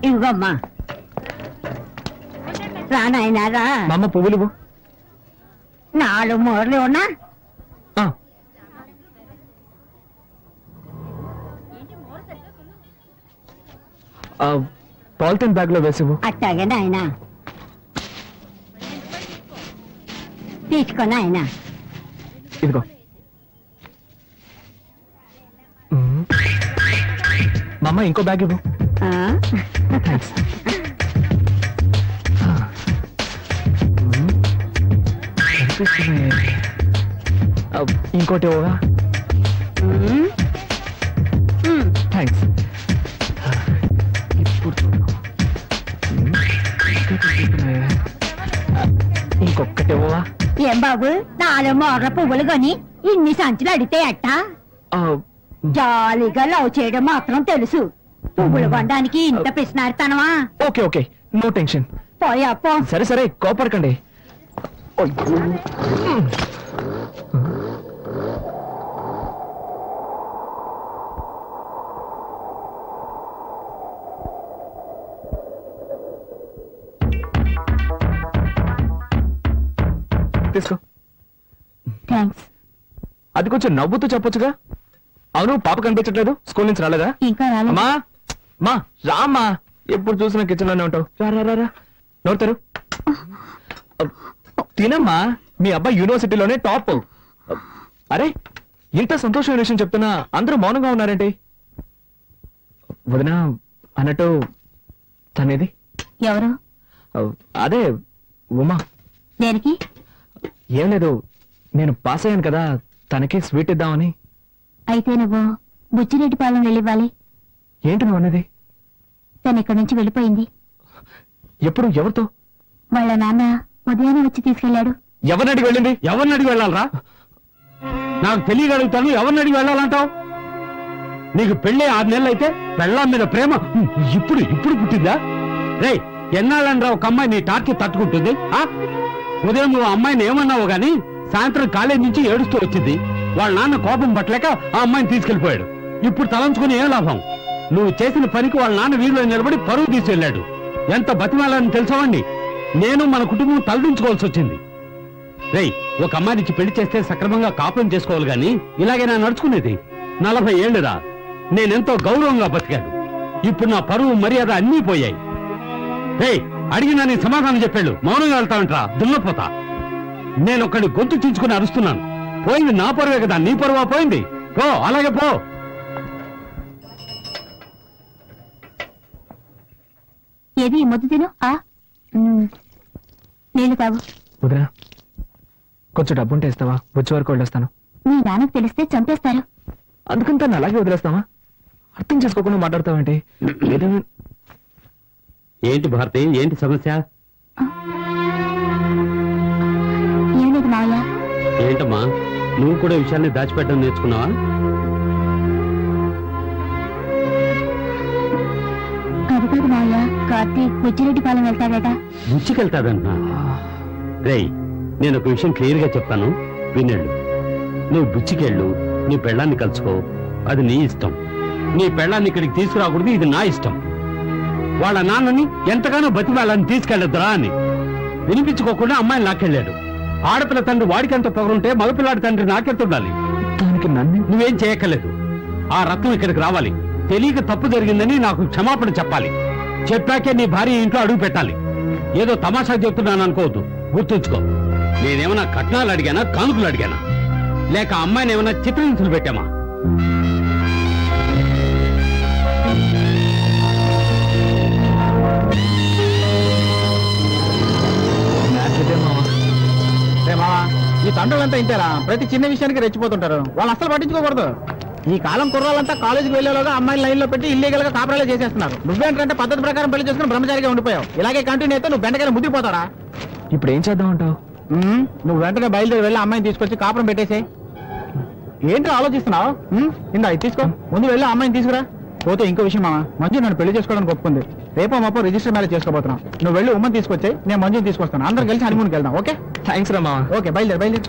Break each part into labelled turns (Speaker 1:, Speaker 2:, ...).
Speaker 1: ఇవ్వమ్మా. రానాయనా రా.
Speaker 2: మా అమ్మ పువ్వులు
Speaker 1: 4 మూరలు ఉన్నా.
Speaker 2: పాలిథిన్ బ్యాగ్ లో వేసివు.
Speaker 1: అట్టాగే నాయనా. తీసుకో నాయనా.
Speaker 2: ఇదిగో. మా అమ్మ ఇంకో బ్యాగ్ ఇవ్వు. ఇంకోటి ఇవ్వగా. థ్యాంక్స్. ఇంకొక్కటి ఇవ్వవా?
Speaker 1: ఏం బాబు 4 మూరల పువ్వులు కొని ఇన్ని సంచులు అడితే అట్ట? జాలీగా లవ్ చేయడం మాత్రం తెలుసు. పువ్వులు కొనడానికి ఇంత పిసినారుతానవా?
Speaker 2: Okay okay, no tension.
Speaker 1: పోయా పో.
Speaker 2: సరే సరే, కోపడకండి. తీసుకో.
Speaker 1: థ్యాంక్స్.
Speaker 2: అది కొంచెం నవ్వుతూ చెప్పొచ్చుగా. అవును, పాప కనిపించట్లేదు. స్కూల్ నుంచి రాలేదా?
Speaker 1: ఇంకా రాలేదు.
Speaker 2: మా రామ్మా, ఎప్పుడు చూసినా కిచెన్ లోనే ఉంటావు. రా నోడతారు. తినమ్మా, మీ అబ్బాయి యూనివర్సిటీలోనే టాప్. అరే, ఇంత సంతోషమైన విషయం చెప్తున్నా అందరూ మౌనంగా ఉన్నారేంటి? వదినా అన్నట్టు తనేది?
Speaker 1: ఎవరు?
Speaker 2: అదే ఉమా.
Speaker 1: దేనికి?
Speaker 2: ఏం లేదు, నేను పాస్ అయ్యాను కదా, తనకి స్వీట్ ఇద్దామని.
Speaker 1: అయితే నువ్వు బుచ్చిరెడ్డిపాలెం వెళ్ళివ్వాలి.
Speaker 2: ఏంటి నువ్వు అనేది?
Speaker 1: తను ఇక్కడి నుంచి వెళ్ళిపోయింది.
Speaker 2: ఎప్పుడు? ఎవరితో?
Speaker 1: వాళ్ళ నాన్న ఉదయాన్నే వచ్చి తీసుకెళ్లాడు.
Speaker 2: ఎవరిని అడిగి వెళ్ళింది?
Speaker 3: ఎవరిని అడిగి వెళ్ళాలరా? నాకు తెలియగలుగుతాను. ఎవరిని అడిగి వెళ్ళాలంటావు? నీకు పెళ్ళే 6 నెలలు అయితే పెళ్ళాం మీద ప్రేమ ఇప్పుడు పుట్టిందా? రే, ఎన్నాళ్ళని రా ఒక అమ్మాయి నీ టార్కి తట్టుకుంటుంది? ఉదయం నువ్వు అమ్మాయిని ఏమన్నావు గాని సాయంత్రం కాలేజ్ నుంచి ఏడుస్తూ వచ్చింది. వాళ్ళ నాన్న కోపం పట్టలేక ఆ అమ్మాయిని తీసుకెళ్లిపోయాడు. ఇప్పుడు తలంచుకుని ఏం లాభం? నువ్వు చేసిన పనికి వాళ్ళ నాన్న వీధిలో నిలబడి పరువు తీసుకెళ్లాడు. ఎంత బతిమాలని తెలుసావండి. నేను మన కుటుంబం తలదించుకోవాల్సి వచ్చింది. రేయ్, ఒక అమ్మాయినిచ్చి పెళ్లి చేస్తే సక్రమంగా కాపురం చేసుకోవాలి గాని ఇలాగే నా నడుచుకునేది. 40 ఏళ్ళురా, నేనెంతో గౌరవంగా బతికాను. ఇప్పుడు నా పరువు మర్యాద అన్నీ పోయాయి. రేయ్, అడిగినా నీ సమాధానం చెప్పాడు. మౌనంగా వెళ్తావంటరా దున్నపోతా. నేనొక్కడి గొంతు చించుకుని అరుస్తున్నాను. పోయింది నా పరువే కదా, నీ పరువా పోయింది? పో, అలాగే పో.
Speaker 1: ఏది ముద్దు తిను. నీళ్లు తాగు.
Speaker 2: వదినా, కొంచెం డబ్బుంటే ఇస్తావా? వచ్చే వరకు వెళ్ళొస్తాను.
Speaker 1: మీ నాన్నకు తెలిస్తే చంపేస్తారు.
Speaker 2: అందుకని తను అలాగే వదిలేస్తావా? అర్థం చేసుకోకుండా మాట్లాడతావేంటి?
Speaker 3: ఏంటి భారతి, ఏంటి సమస్య?
Speaker 1: ఏం లేదు మావయ్య.
Speaker 3: ఏంటమ్మా, నువ్వు కూడా విషయాన్ని దాచిపెట్టడం నేర్చుకున్నావా?
Speaker 1: అది కాదు మావయ్య, కార్తీక్ బుచ్చిరెడ్డిపాలెం వెళ్తాడట.
Speaker 3: బుచ్చికెళ్తాడంటున్నా? రేయ్, నేను ఒక విషయం క్లియర్ గా చెప్తాను, వినేళ్ళు. నువ్వు బుచ్చికెళ్ళు, నీ పెళ్ళాన్ని కలుసుకో, అది నీ ఇష్టం. నీ పెళ్ళాన్ని ఇక్కడికి తీసుకురాకూడదు, ఇది నా ఇష్టం. వాళ్ళ నాన్నని ఎంతగానో బతిమాలని తీసుకెళ్లొద్దురా అని వినిపించుకోకుండా అమ్మాయిని లాక్కెళ్ళాడు. ఆడపిల్ల తండ్రి వాడికెంత పొగరుంటే మగపిల్లాడి తండ్రి నాకెంతుండాలి?
Speaker 2: దానికి నన్ను
Speaker 3: నువ్వేం చేయక్కర్లేదు. ఆ రత్నం ఇక్కడికి రావాలి. తెలియక తప్పు జరిగిందని నాకు క్షమాపణ చెప్పాలి. చెప్పాకే నీ భార్య ఇంట్లో అడుగు పెట్టాలి. ఏదో తమాషా చెప్తున్నాను అనుకోవద్దు, గుర్తుంచుకో. నేనేమన్నా కట్నాలు అడిగానా, కానుకలు అడిగానా, లేక అమ్మాయిని ఏమన్నా చిత్రహింసలు పెట్టామా?
Speaker 4: ఈ తండ్రులంతా ఇంటారా? ప్రతి చిన్న విషయానికి రెచ్చిపోతుంటారు. వాళ్ళు అసలు పట్టించుకోకూడదు. ఈ కాలం కుర్రాలంతా కాలేజీకి వెళ్లేలోగా అమ్మాయిని లైన్ లో పెట్టి ఇల్లీగల్ గా కాపురాలే చేసేస్తున్నారు. నువ్వేంటంటే పద్ధతి ప్రకారం పెళ్లి చేసుకుని బ్రహ్మచారిగా ఉండిపోయావు. ఇలాగే కంటిన్యూ అయితే నువ్వు బెండకాయలు ముద్దిపోతాడా?
Speaker 2: ఇప్పుడు ఏం చేద్దాం అంటావు?
Speaker 4: నువ్వు వెంటనే బయలుదేరి వెళ్ళి అమ్మాయిని తీసుకొచ్చి కాపురం పెట్టేసే. ఏంటి ఆలోచిస్తున్నావు? ఇందా ఇది తీసుకో, ముందు వెళ్ళి అమ్మాయిని తీసుకురా. పోతే ఇంకో విషయం మామ, మంజు నన్ను పెళ్లి చేసుకోవడానికి ఒప్పుకుంది. రేపో మాపో రిజిస్టర్ మ్యారేజ్ చేసుకోబోతున్నాం. నువ్వు వెళ్ళి ఉమ్మని తీసుకొచ్చాయి, నేను మంజుని తీసుకొస్తాను. అందరం కలిసి హనీమూన్కి వెళ్దాం. ఓకే?
Speaker 2: థ్యాంక్స్ రా మామ.
Speaker 4: ఓకే, బయలుదేరి.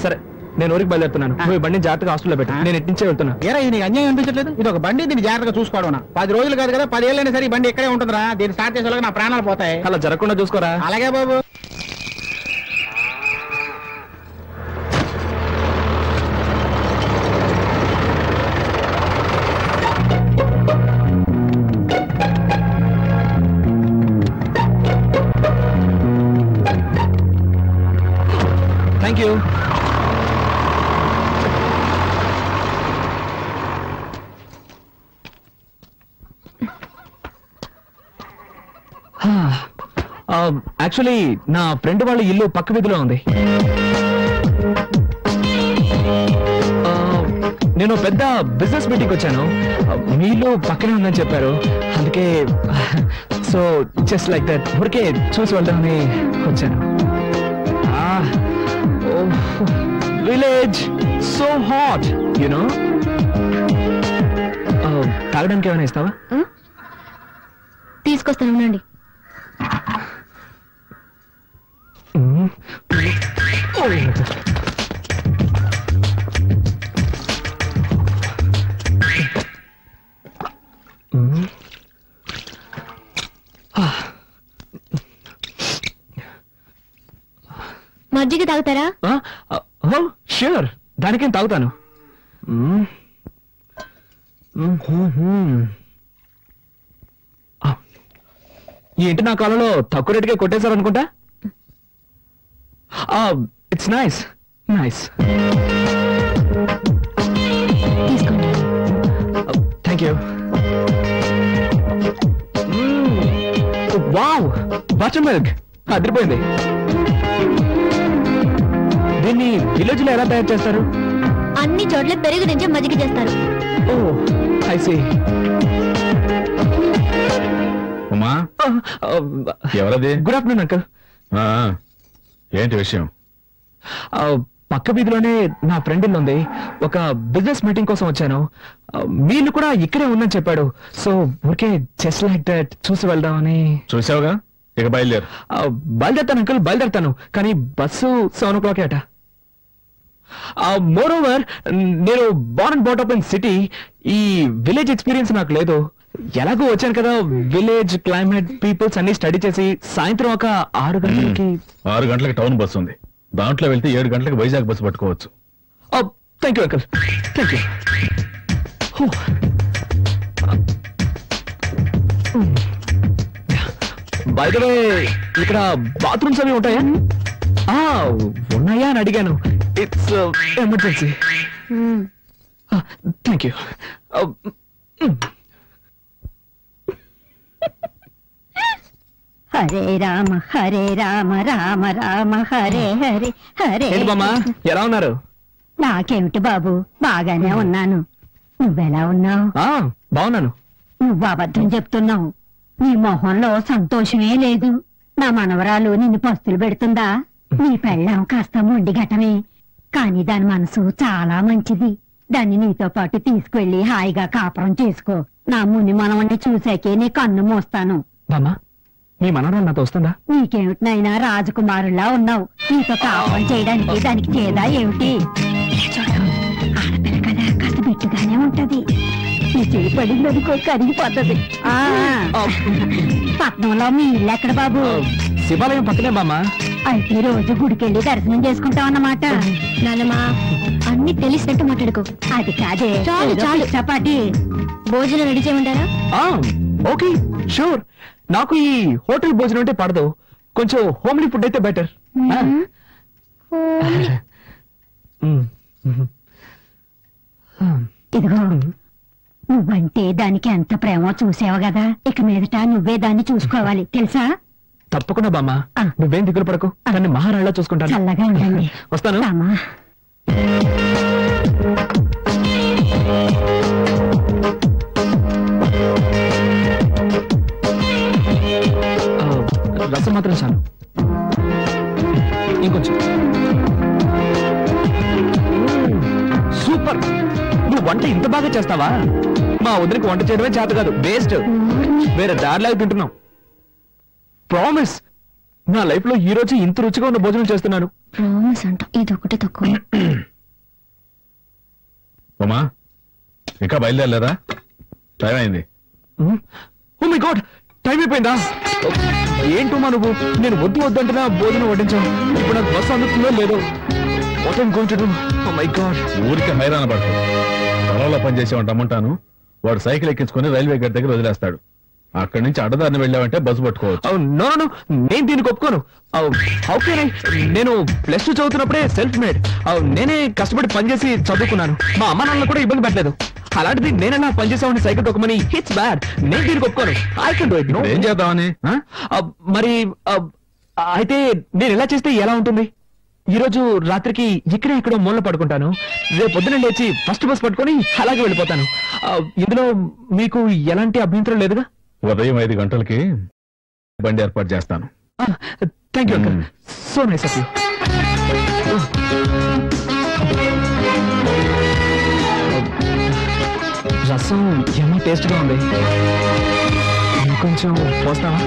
Speaker 2: సరే, నేను ఊరికి బయలుదేరుతున్నాను. నువ్వు ఈ బండిని జాగ్రత్తగా హాస్టల్లో పెట్టు. నేను ఇటు నుంచే వెళ్తున్నా.
Speaker 4: ఏరా ఇది నీకు అన్యాయం అనిపించట్లేదు? ఇది ఒక బండి, దీన్ని జాగ్రత్తగా చూసుకోవడం. 10 రోజులు కాదు కదా, 10 ఏళ్ళైనా సరే ఈ బండి ఇక్కడే ఉంటుందిరా. దీన్ని స్టార్ట్ చేసేలాగా నా ప్రాణాలు పోతాయి.
Speaker 2: అలా జరగకుండా చూసుకోరా.
Speaker 4: అలాగే బాబు.
Speaker 2: Thank you. యాక్చువల్లీ నా ఫ్రెండ్ వాళ్ళ ఇల్లు పక్క వీధిలో ఉంది. నేను పెద్ద బిజినెస్ మీటింగ్ వచ్చాను. మీ ఇల్లు పక్కనే ఉందని చెప్పారు. అందుకే సో జస్ట్ లైక్ దట్ ఊరికే చూసి వెళ్దామని వచ్చాను. Village so hot you know. తాగడానికి ఏమైనా ఇస్తావా?
Speaker 1: తీసుకొస్తాను ఉండండి. మజ్జిగ తాగుతారా?
Speaker 2: ష్యూర్, దానికేం తాగుతాను. ఏంటి నా కాలంలో తక్కువ రేటుగా కొట్టేశారనుకుంటా. It's nice nice. Thank you. Wow, buttermilk అదిరిపోయింది. దీన్ని విలేజ్ లో ఎలా తయారు చేస్తారు?
Speaker 1: అన్ని చోట్ల పెరుగు నుంచి మజ్జిగ చేస్తారు.
Speaker 2: ఓ ఐ సీ.
Speaker 5: ఉమా, ఎవరది?
Speaker 2: Good afternoon uncle.
Speaker 5: ఏంటి విషయం?
Speaker 2: పక్క వీధిలోనే నా ఫ్రెండ్ ఇల్లు ఉంది. ఒక బిజినెస్ మీటింగ్ కోసం వచ్చాను. వీళ్ళు కూడా ఇక్కడే ఉందని చెప్పాడు. సో ఊరికే జస్ట్ లైక్ దట్ చూసి వెళ్దామని.
Speaker 5: చూసావుగా, ఇక బయలుదేరు.
Speaker 2: బయలుదేరుతాను అంకుల్, బయలుదేరుతాను. కానీ బస్సు 7 o'clock అట. మోర్ ఓవర్ నేను born and brought up in city. ఈ విలేజ్ ఎక్స్పీరియన్స్ నాకు లేదు. ఎలాగో వచ్చాను కదా, విలేజ్ క్లైమేట్ పీపుల్స్ అన్ని స్టడీ చేసి సాయంత్రం ఒక 6 గంటలకి
Speaker 5: 6 గంటలకు టౌన్ బస్సు ఉంది. దాంట్లో వెళ్తే 7 గంటలకు వైజాగ్ బస్సు పట్టుకోవచ్చు.
Speaker 2: Thank you uncle, thank you. By the way, ఇక్కడ బాత్రూమ్స్ అవి ఉంటాయా? ఉన్నాయా అని అడిగాను. It's emergency. Thank you.
Speaker 1: Hare Rama Rama Rama Hare Hare Hare.
Speaker 2: ఏంటి బామ్మా, ఎలా ఉన్నారు?
Speaker 1: నాకేమిటి బాబు, బాగానే ఉన్నాను. నువ్వెలా ఉన్నావు?
Speaker 2: బాగున్నాను.
Speaker 1: నువ్వు అబద్ధం చెప్తున్నావు. నీ మొహంలో సంతోషమే లేదు. నా మనవరాలు నిన్ను పస్తులు పెడుతుందా? నీ పెళ్ళాం కాస్త మొండి ఘటమే, కానీ దాని మనసు చాలా మంచిది. దాన్ని నీతో పాటు తీసుకెళ్లి హాయిగా కాపురం చేసుకో. నా ముని మనవణ్ణి చూసాకే నీ కన్ను మోస్తాను.
Speaker 2: బామ్మా, మీ మనవరాలు నాతో వస్తుందా?
Speaker 1: నీకేమిటినైనా రాజకుమారులా ఉన్నావు. నీతో కాపురం చేయడానికి దానికి చేదా ఏమిటి? ఆడపిల్ల కదా, కాస్త బిట్టుగానే ఉంటది. నీ చేయి పడిందనుకో కరిగిపోతుంది. పట్నంలో మీ ఇల్లు ఎక్కడ బాబు?
Speaker 2: శివాలయం పక్కనే బామ్మా.
Speaker 1: అయితే రోజు గుడికెళ్ళి దర్శనం చేసుకుంటావు అన్నమాట. నాన్నమ్మా, అన్ని తెలిసినట్టు మాట్లాడుకో. అది కాదే, చాలు చాలు చపాటి. భోజనం రెడీ చేయమంటారా?
Speaker 2: Okay sure. నాకు ఈ హోటల్ భోజనం అంటే పడదు. కొంచెం హోమ్లీ ఫుడ్ అయితే బెటర్.
Speaker 1: ఇదిగో, నువ్వంటే దానికి ఎంత ప్రేమో చూసావు కదా. ఇక మీదట నువ్వే దాన్ని చూసుకోవాలి, తెలుసా?
Speaker 2: తప్పకుండా బామ్మా, నువ్వేం దిగులు పడకు. దాన్ని మహారాణిలా చూసుకుంటాను.
Speaker 1: చల్లగా ఉండండి.
Speaker 2: వస్తాను. రసం మాత్రం చాలు. ఇంకొంచెం. సూపర్. నువ్వు వంట ఇంత బాగా చేస్తావా? మా వదిలికి వంట చేయడమే చేత కాదు, వేస్ట్. వేరే దారిలాగా తింటున్నావు. ప్రామిస్, నా లైఫ్ లో ఈ రోజు ఇంత రుచిగా ఉన్న భోజనం చేస్తున్నాను.
Speaker 1: ప్రామిస్ అంట, ఇది ఒకటి తక్కువ.
Speaker 5: ఉమా ఇంకా బయలుదేరలేదా? టైం అయింది.
Speaker 2: ఓ మై గాడ్, టైం అయిపోయిందా? ఏంటమ్మా నువ్వు, నేను వద్దు వద్దంటున్నా భోజనం వడ్డించాను. ఇప్పుడు నాకు బస్సు అందుతుందో లేదో. What I'm going to do? Oh my God.
Speaker 5: ఊరికే హైరాణ పడతాడు. పొలంలో పనిచేసేవాడు రమ్మంటాను, వాడు సైకిల్ ఎక్కించుకుని రైల్వే గేట్ దగ్గర వదిలేస్తాడు. అక్కడి నుంచి అడ్డదారిని వెళ్ళావంటే బస్సు పట్టుకోవచ్చు.
Speaker 2: నేను దీనికి ఒప్పుకోను. నేను +2 చదువుతున్నప్పుడే సెల్ఫ్ మేడ్. నేనే కష్టపడి పనిచేసి చదువుకున్నాను. మా అమ్మ నాన్నలు కూడా ఇబ్బంది పెట్టలేదు. అలాంటిది నేనన్నా పనిచేసామని సైకిల్ తొక్కమని హిట్స్ బ్యాడ్. నేను దీనికి ఒప్పుకోను. I can do it.
Speaker 5: ఏం చేద్దామని?
Speaker 2: మరి అయితే నేను ఎలా చేస్తే ఎలా ఉంటుంది? ఈ రోజు రాత్రికి ఇక్కడే ఎక్కడో మూల పడుకుంటాను. రేపు పొద్దున లేచి ఫస్ట్ బస్ పట్టుకొని అలాగే వెళ్ళిపోతాను. ఇందులో మీకు ఎలాంటి అభ్యంతరం లేదుగా?
Speaker 5: ఉదయం 5 గంటలకి బండి ఏర్పాటు చేస్తాను.
Speaker 2: Thank you uncle. So nice of you. రసం ఏమో టేస్ట్ గా ఉంది. ఇంకొంచెం పోస్తావా?